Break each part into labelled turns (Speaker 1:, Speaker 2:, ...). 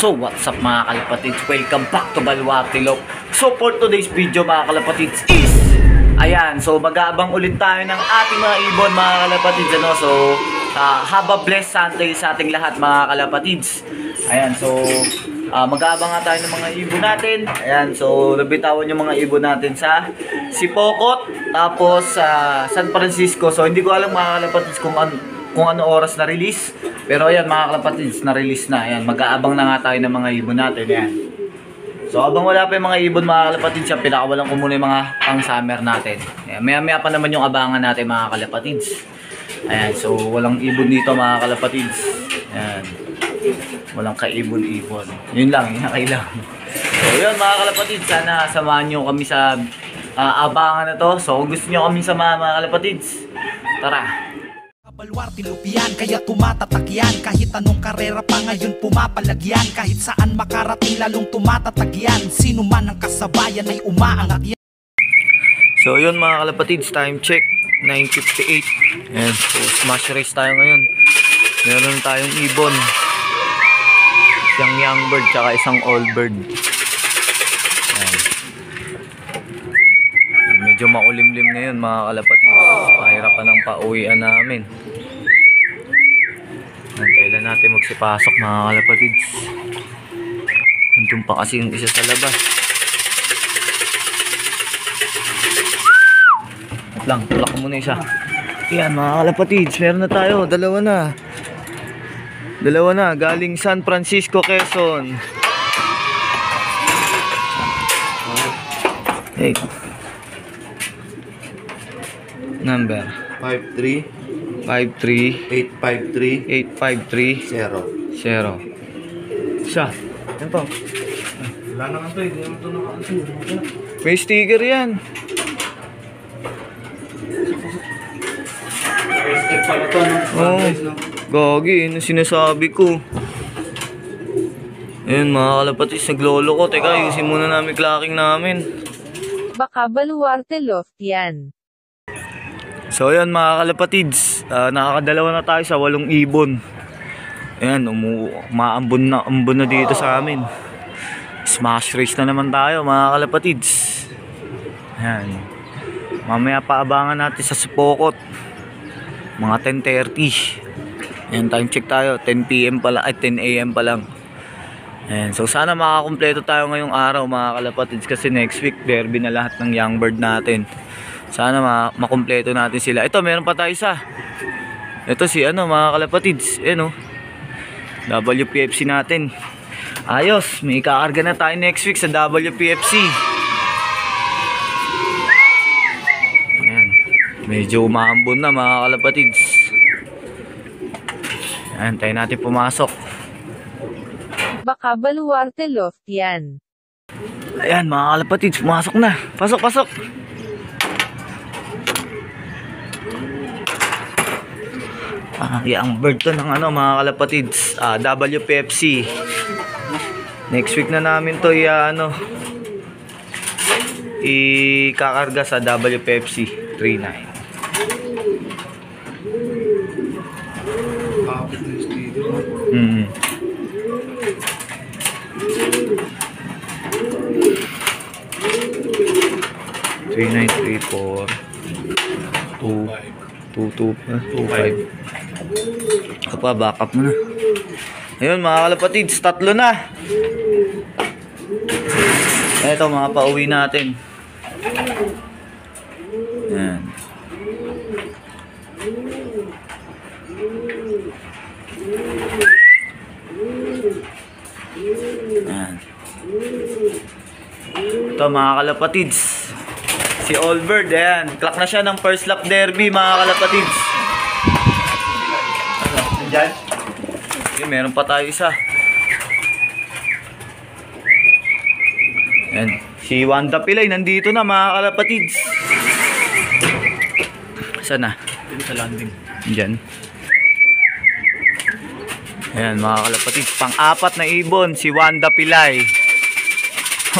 Speaker 1: So what's up mga kalapatids, welcome back to Baluarte Lok. So for today's video mga kalapatids is ayan, so mag-aabang ulit tayo ng ating mga ibon mga kalapatids, ano? So have a blessed Sunday sa ating lahat mga kalapatids. Ayan, so mag-aabang nga tayo ng mga ibon natin. Ayan, so nabitawan yung mga ibon natin sa Sipokot, tapos sa San Francisco. So hindi ko alam mga kalapatids kung ano oras na release. Pero ayan mga kalapatids, na-release na. Ayan, mag-aabang na nga tayo ng mga ibon natin. Ayan. So habang wala pa yung mga ibon mga kalapatids, pinakawalan ko muna yung mga pang-summer natin. Ayan, maya-maya pa naman yung abangan natin mga kalapatids. Ayan, so walang ibon dito mga kalapatids. Ayan. Walang kaibon-ibon. Yun lang, yun kailangan. So yun mga kalapatids, sana samahan nyo kami sa abangan na to. So kung gusto nyo kami samahan mga kalapatids, tara!
Speaker 2: Baluarte lupian, kaya tumatatak yan. Kahit anong karera pa ngayon pumapalagyan. Kahit saan makarating lalong tumatatag yan. Sino man ang kasabayan ay umaangat yan.
Speaker 1: So yun mga kalapatids, time check 9:58. Ayan, so smash race tayo ngayon. Meron tayong ibon, isang young bird tsaka isang old bird. Ayan. Medyo makulimlim na yun mga kalapatids. Pahirapan ang pauwian namin. Kailan natin magsipasok mga kalapatids. Nandun pa kasi yung isa sa labas. Wait lang, tulak ko muna isa. Yan mga kalapatids, meron na tayo. Dalawa na, galing San Francisco, Quezon. Hey. Number
Speaker 3: 53 0.
Speaker 1: Siya. Yan po.
Speaker 3: Wala na nga hindi naman ito nakaansin.
Speaker 1: May sticker yan.
Speaker 3: SX pala ito, no?
Speaker 1: Oh, gagi, yun ang sinasabi ko. Ayun mga kalapatids, naglolo ko. Teka, ayusin muna namin clacking namin.
Speaker 4: Baka Baluarte Loft yan.
Speaker 1: So ayan mga kalapatids, nakakadalawa na tayo sa 8 ibon. Ayan, umaambon na dito sa amin. Smash race na naman tayo mga kalapatids. Ayan, mamaya paabangan natin sa Sipokot, mga 10:30. Ayan, time check tayo, 10 PM pala, ay 10 AM pa lang. Ayan, so sana makakumpleto tayo ngayong araw mga kalapatids, kasi next week derby na lahat ng young bird natin. Sana makumpleto natin sila. Ito, meron pa tayo isa. Ito si mga kalapatids. WPFC natin. Ayos, may kakarga na tayo next week sa WPFC. Ayan. Medyo umaambon na mga kalapatids. Ayan, tayo natin pumasok.
Speaker 4: Baka Baluarte Loft yan.
Speaker 1: Ayan mga kalapatids, pumasok na. Pasok. Yung bird to ng mga kalapatids, WPFC. Next week na namin to ikakarga sa WPFC 39. Mm. Three nine 3 4 2 5. Apa, backup mo na. Ayun mga kalapatids, 3 na. Ito mga pauwi natin. Ayan. Ayan. Ito mga kalapatids, si Allbird. Ayan, clock na siya ng first lap derby mga kalapatids. Diyan. Okay, meron pa tayo isa. Ayan, si Wanda Pilay nandito na mga kalapatids. Saan na? Dito sa landing. Diyan. Ayan mga kalapatids, pang-4 na ibon si Wanda Pilay.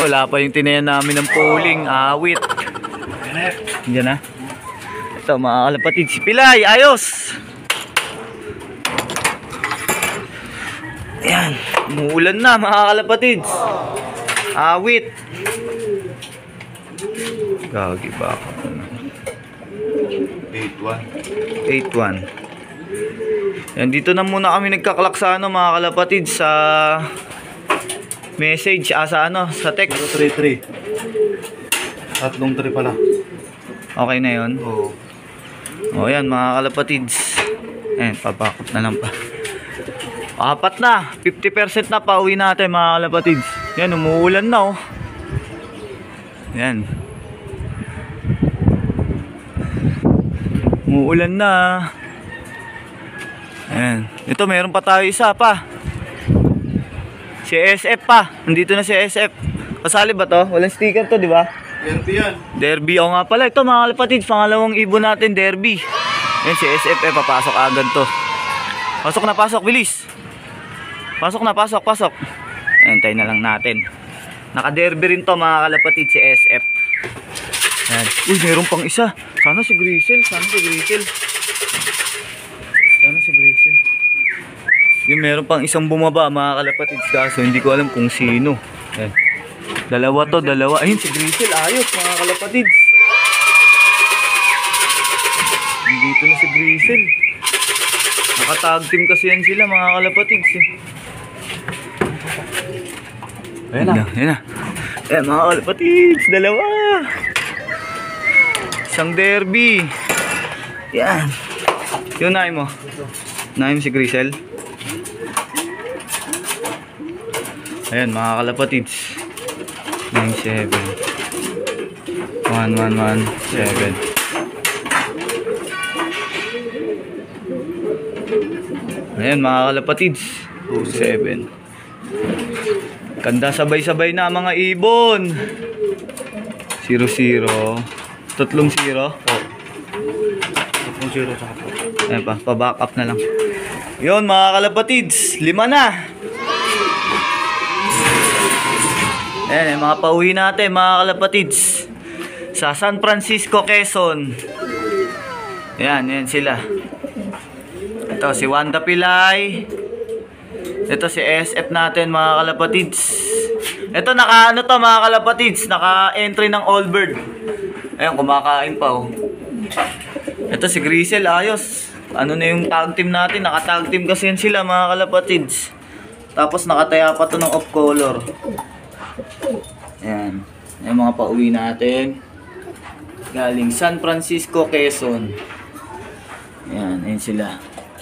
Speaker 1: Wala pa yung tinayan namin ng polling, awit. Diyan na. Ito mga kalapatids, si Pilay, ayos! Ayan. Umuulan na mga kalapatids. Awit. Gagi ba ako?
Speaker 3: 8-1.
Speaker 1: 8-1. Yan, dito na muna kami nagkaklak sa ano mga kalapatids, sa message, sa ano, sa text.
Speaker 3: 3-3. Tatlong 3 pala.
Speaker 1: Okay na yun.
Speaker 3: Oo.
Speaker 1: O yan mga kalapatids. Ayan, papakot na lang pa. Apat na. 50% na pauwi natin mga kalapatids. Yan, umuulan na oh. Yan. Umuulan na. Ayan. Ito, meron pa tayo isa pa. Si SF pa. Nandito na si SF. Kasali ba to? Walang sticker to, di ba?
Speaker 3: Derby yan.
Speaker 1: Derby. O nga pala. Ito mga kalapatids, pangalawang ibon natin, Derby. Ayan, si SF papasok agad to. Pasok na, pasok. Bilis. Pasok na, pasok, pasok. Antay na lang natin. Naka-derby rin to mga kalapatids, si SF. Ayan. Uy, meron pang isa. Sana si Grisel. Sana si Grisel. Sana si Grisel. Yung meron pang isang bumaba mga kalapatids, kaso hindi ko alam kung sino. Ayan. Dalawa to, dalawa. Ayun si Grisel. Ayos mga kalapatids. Dito na si Grisel. Nakatag team kasi yan sila mga kalapatids eh. Ayan na. Ayan na. Ayan mga kalapatids. Dalawa. Isang derby. Yan. Yung naim mo. Naim si Grisel. Ayan mga kalapatids. 9-7 1-1-1-7. Ayan mga kalapatids. 2-7. Ganda, sabay-sabay na mga ibon. 0-0. 3-0.
Speaker 3: Oh. 3-0 sa kapot.
Speaker 1: Ayan pa, pa-back up na lang. Yun mga kalapatids, 5 na. Ayan, mga pauwi natin mga kalapatids. Sa San Francisco, Quezon. Ayan, yan sila. Ito si Wanda Pilay. Ito si SF natin mga kalapatids. Ito naka ano to mga kalapatids, naka entry ng Allbird. Ayan, kumakain pa oh. Ito si Grisel, ayos. Ano na yung tag team natin, naka tag team kasi yan sila mga kalapatids. Tapos nakataya pa to ng off color. Ayan. Ayan mga pauwi natin. Galing San Francisco, Quezon. Ayan, ayan sila.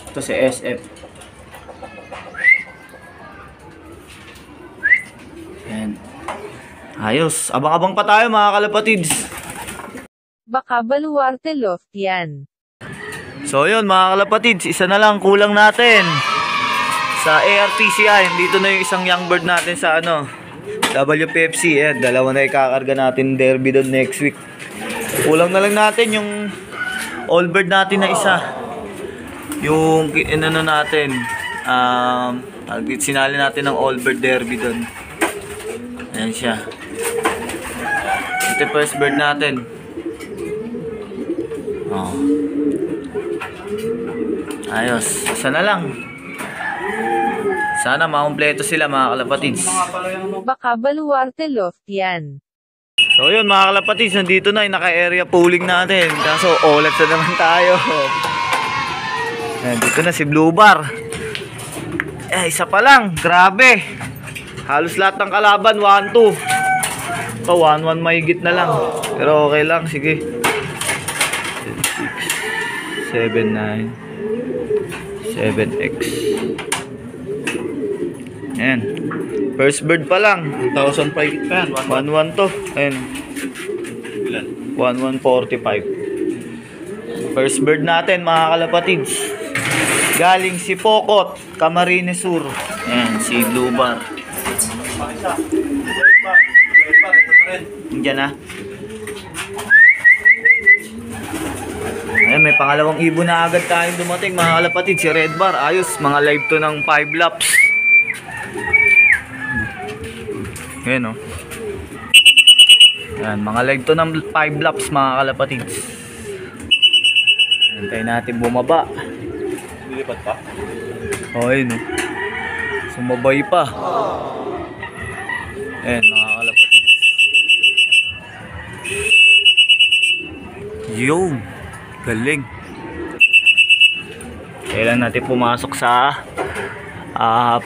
Speaker 1: Ito si SF. Ayan. Ayos. Abang-abang pa tayo mga kalapatids.
Speaker 4: Baka baluarte loft yan.
Speaker 1: So yun mga kalapatids, isa na lang kulang natin sa ARTCI. Dito na yung isang young bird natin sa ano, WPFC. Ayan, dalawa na ikakarga natin derby doon next week. Kulang na lang natin yung Allbird natin na isa. Yung ano natin, sinali natin ng Allbird derby doon. Ayan siya. Ito first bird natin. Oh. Ayos. Isa na lang. Sana makumpleto sila mga kalapatids.
Speaker 4: Baka baluarte loft yan.
Speaker 1: So yun mga kalapatids, nandito na yung naka-area pooling natin. Kaso olet na naman tayo. Ayan, dito na si Blue Bar. Isa pa lang. Grabe. Halos lahat ng kalaban 1-2. Ito 1-1 mahigit na lang. Pero okay lang, sige. 7-9 7x. Ayan. First bird pa lang.
Speaker 3: 1,000 pa higit pa yan.
Speaker 1: 1-1 to. Ayan. 1145. First bird natin mga kalapatids. Galing si Pokot, Camarines Sur. Ayan, si Blue Bar. Diyan na. Ayan, may pangalawang ibon na agad tayong dumating mga kalapatid. Si Red Bar, ayos. Mga live to ng 5 laps. Ayan o. Ayan, mga live to ng 5 laps mga kalapatid. Antayin natin bumaba.
Speaker 3: Lilipat pa?
Speaker 1: O, ayun o. Sumabay pa. Ayan, mga kalapatids. Yo, galing. Kailan natin pumasok sa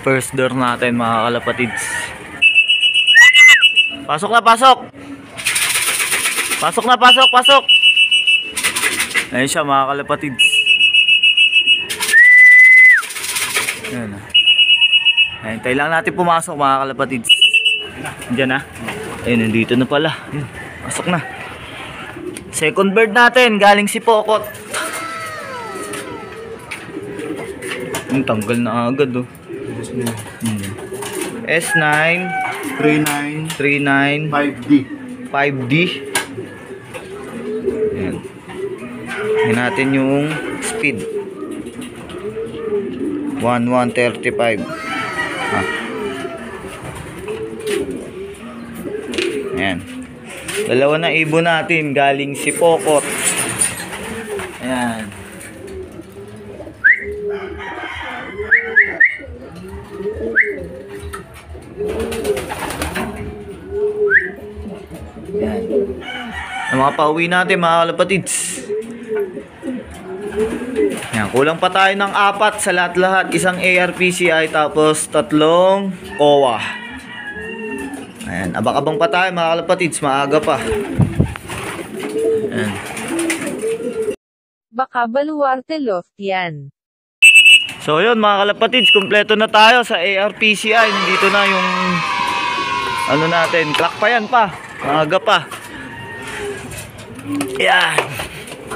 Speaker 1: first door natin, mga kalapatids. Pasok na, pasok. Pasok na, pasok, pasok. Ayun siya, mga kalapatids. Ayan na. Ayun, tayo lang natin pumasok, mga kalapatids. Diyan na. Ayun, nandito na pala. Ayun, pasok na. Second bird natin, galing si Pokot. Tanggal na agad, oh. S9 39
Speaker 3: 5D.
Speaker 1: 5D. Ayan. Ayan natin yung speed. 1135. Ayan. Dalawa na ibon natin galing si Pokot. Ayan. Ayan. Ang mga pauwi natin, mga kalapatids. Ayan, kulang pa tayo ng 4 sa lahat-lahat. Isang ARPCI tapos 3 OWA. Ayan, abang-abang pa tayo, mga kalapatids. Maaga pa. Ayan.
Speaker 4: Baka baluarte loft yan.
Speaker 1: So yun, mga kalapatids, kumpleto na tayo sa ARPCI. Nandito na yung ano natin, clock pa yan pa. Maaga pa. Ayan.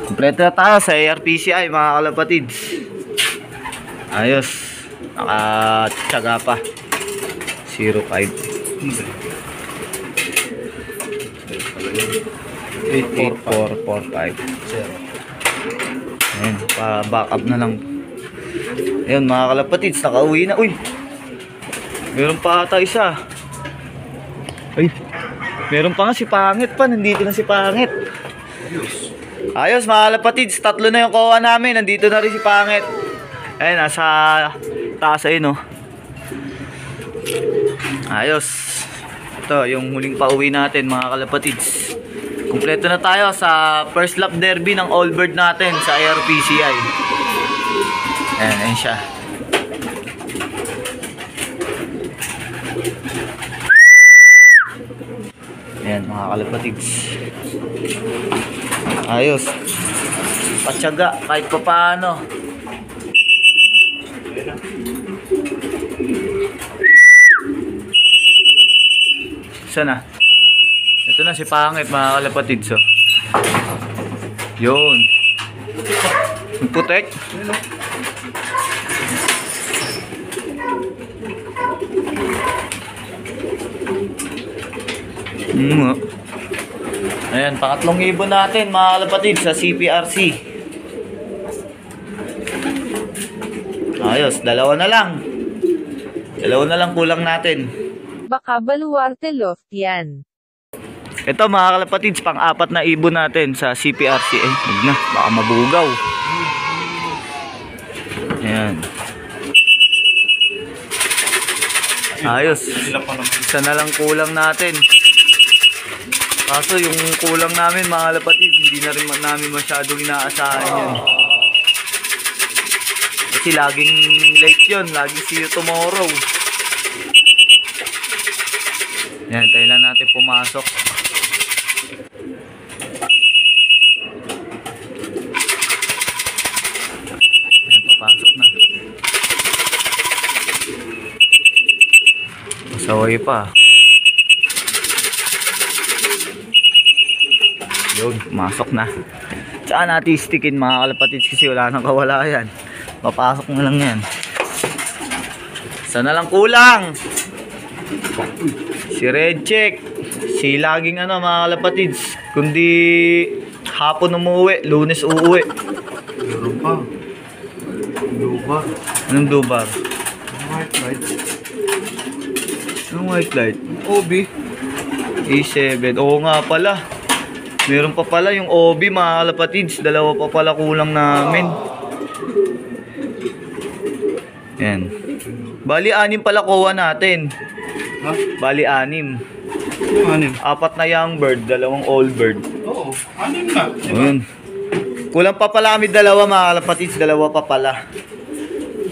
Speaker 1: Kumpleto na tayo sa ARPCI, mga kalapatids. Ayos. Nakatsaga pa. 05. 8445. Ayan, pa-backup na lang. Ayan, mga kalapatids, nakauwi na. Uy! Meron pa ata isa. Ay! Meron pa nga si Pangit pa. Nandito na si Pangit. Ayos, mga kalapatids. 3 na yung kuha namin. Nandito na rin si Pangit. Ayan, nasa taas ayun, oh. Ayos. Ito, yung huling pauwi natin, mga kalapatids. Kumpleto na tayo sa first lap derby ng Allbird natin sa ARPCI. Ayan, ayan siya. Ayan, mga kalapatids. Ayos. Patsaga, kahit pa paano. Sana. Ito na si Pangit, mga kalapatids, oh. Yun. Putek. Ayan, pangatlong ibon natin, mga kalapatids, sa CPRC. Ayos, dalawa na lang. Dalawa na lang kulang natin.
Speaker 4: Baka baluarte loft yan.
Speaker 1: Ito, mga kalapatids, pang-4 na ibon natin sa CPRC. Eh, huwag na, baka mabugaw. Ayan. Ayos. Isa na lang kulang natin. Kaso yung kulang namin, mga kalapatids, hindi na rin namin masyadong inaasahan yun. Kasi laging late yun, laging see you tomorrow. Ayan, tayo lang natin pumasok. Ayan, papasok na. Masaway pa. Yun, pumasok na. Saan natin stickin, mga kalapatids, kasi wala nang kawala yan. Papasok na lang yan. Sana lang kulang. Si Red Check. Si laging ano, mga kalapatids, kundi hapon umuwi, Lunes uuwi.
Speaker 3: Meron pa. Blue bar.
Speaker 1: Anong blue bar?
Speaker 3: White light.
Speaker 1: Anong white light?
Speaker 3: OB.
Speaker 1: A7. Oo nga pala. Meron pa pala yung OB, mga kalapatids. Dalawa pa pala kulang namin. Yan. Bali, 6 pala kuha natin.
Speaker 3: Ha?
Speaker 1: Bali, 6.
Speaker 3: Ano?
Speaker 1: 4 na young bird, 2 old bird.
Speaker 3: Oo, ano na?
Speaker 1: Ayun. Kulang pa pala kami 2 mga kalapatids, 2 pa pala.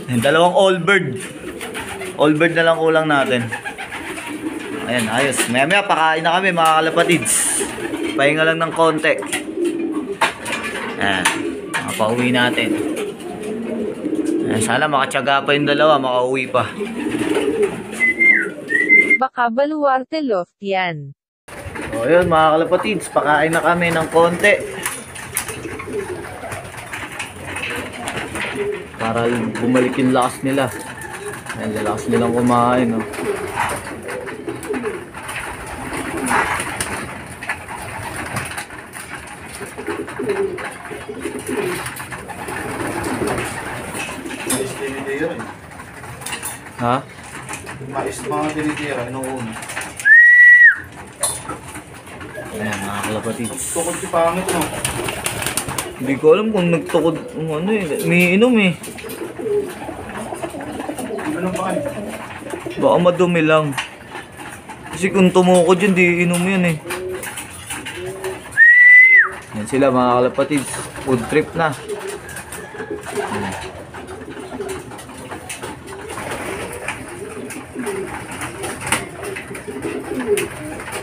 Speaker 1: 2 old bird. Old bird na lang kulang natin. Ayan, ayos. Maya pakain na kami mga kalapatids. Pahinga lang ng konti. Ayan, makapauwi natin. Ayan, sana makatyaga pa yung 2, makauwi pa.
Speaker 4: Baka baluarte loft yan.
Speaker 1: O yun mga kalapatids, pakain na kami ng konti. Para bumalik yung lakas nila. Ayan, lakas nilang kumain. No?
Speaker 3: Mais tinitira eh.
Speaker 1: Ha?
Speaker 3: Mais mga tinitira, inuuna.
Speaker 1: Ayan mga kalapatids.
Speaker 3: Tukod si pangit no?
Speaker 1: Hindi ko alam kung nagtukod. Ano eh, may inom eh.
Speaker 3: Ano ba kayo?
Speaker 1: Baka madumi lang. Kasi kung tumukod yun, di inom yun eh. Yan sila mga kalapatids. Food trip na. Ayan.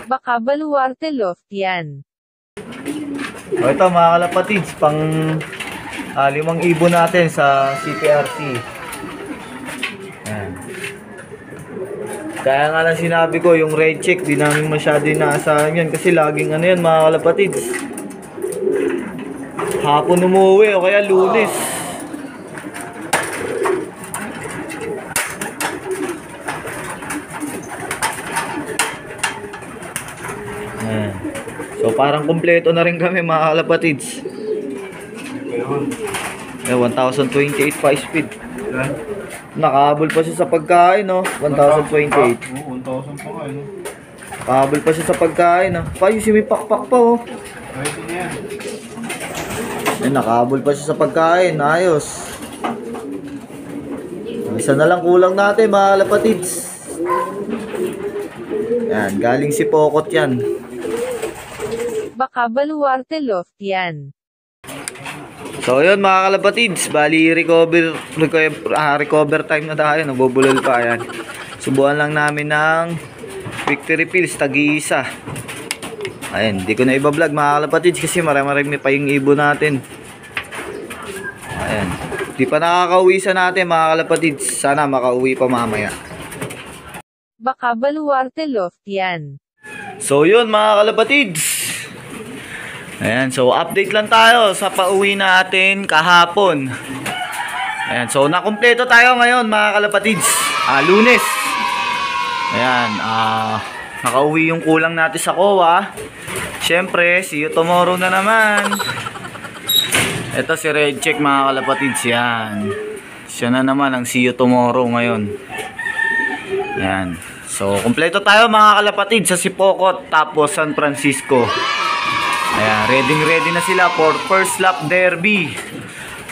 Speaker 4: Baka baluarte loft yan.
Speaker 1: O ito mga kalapatids, pang 5 ibon natin sa CPRC. Ayan. Kaya nga lang sinabi ko, yung red check, di namin masyado inaasahan yan. Kasi laging ano yan mga kalapatids. Hapon umuwi o kaya Lunes. Ayan. So parang kumpleto na rin kami mga kalapatids.
Speaker 3: Ayun.
Speaker 1: 1028 5 speed.
Speaker 3: Yan.
Speaker 1: Nakahabol pa siya sa pagkain, no? 1028.
Speaker 3: Oo, 1,000 pa kayo.
Speaker 1: Nakahabol pa siya sa pagkain, no? Pa, yung may pakpak pa, oh.
Speaker 3: Pwede niya yan.
Speaker 1: Ay, nakahabol pa siya sa pagkain. Ayos. Isa na lang kulang natin, mga kalapatids. Yan, galing si Pokot yan.
Speaker 4: Baka baluarte loft yan.
Speaker 1: So yun mga kalapatids, bali recover time na tayo, nabubulol pa yan. Subuhan lang namin ng victory pills, tag-iisa. Ayan, di ko na iba-vlog mga kalapatids kasi marami pa yung ibon natin. Ayan, di pa nakakauwi sa natin mga kalapatids, sana makauwi pa mamaya.
Speaker 4: Baka baluarte loft yan.
Speaker 1: So yun mga kalapatids. Ayan, so update lang tayo sa pauwi natin kahapon. Ayan, so nakumpleto tayo ngayon mga kalapatids. Lunes. Ayan, nakauwi yung kulang natin sa COA. Siyempre, see you tomorrow na naman. Ito si Red Check mga kalapatids, yan. Siya na naman ang see you tomorrow ngayon. Ayan. So, kumpleto tayo mga kalapatids sa Sipokot tapos San Francisco. Ayan, ready na sila for first lap derby.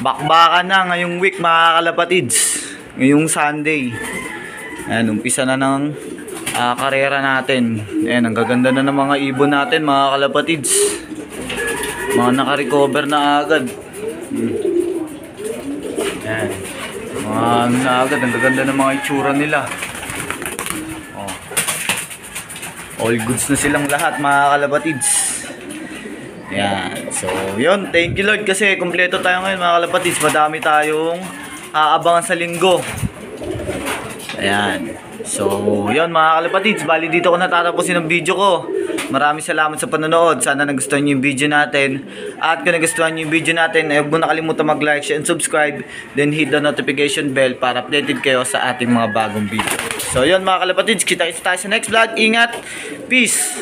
Speaker 1: Bakbakan na ngayong week mga kalapatids. Ngayong Sunday. Ayan, umpisa na ng karera natin. Ayan, ang gaganda na ng mga ibon natin mga kalapatids. Mga naka-recover na agad. Ayan. Mga ano na agad, ang gaganda ng mga itsura nila. Oh. All goods na silang lahat mga kalapatids. Ayan. So, yun. Thank you Lord kasi kumpleto tayo ngayon mga kalapatids. Madami tayong aabangan sa linggo. Ayan. So, yun mga kalapatids. Bali dito ko natatapusin ang video ko. Maraming salamat sa panonood. Sana nagustuhan nyo yung video natin. At kung nagustuhan nyo yung video natin, huwag mo nakalimutan mag-like, share, and subscribe. Then hit the notification bell para updated kayo sa ating mga bagong video. So, yun mga kalapatids. Kita tayo sa next vlog. Ingat. Peace.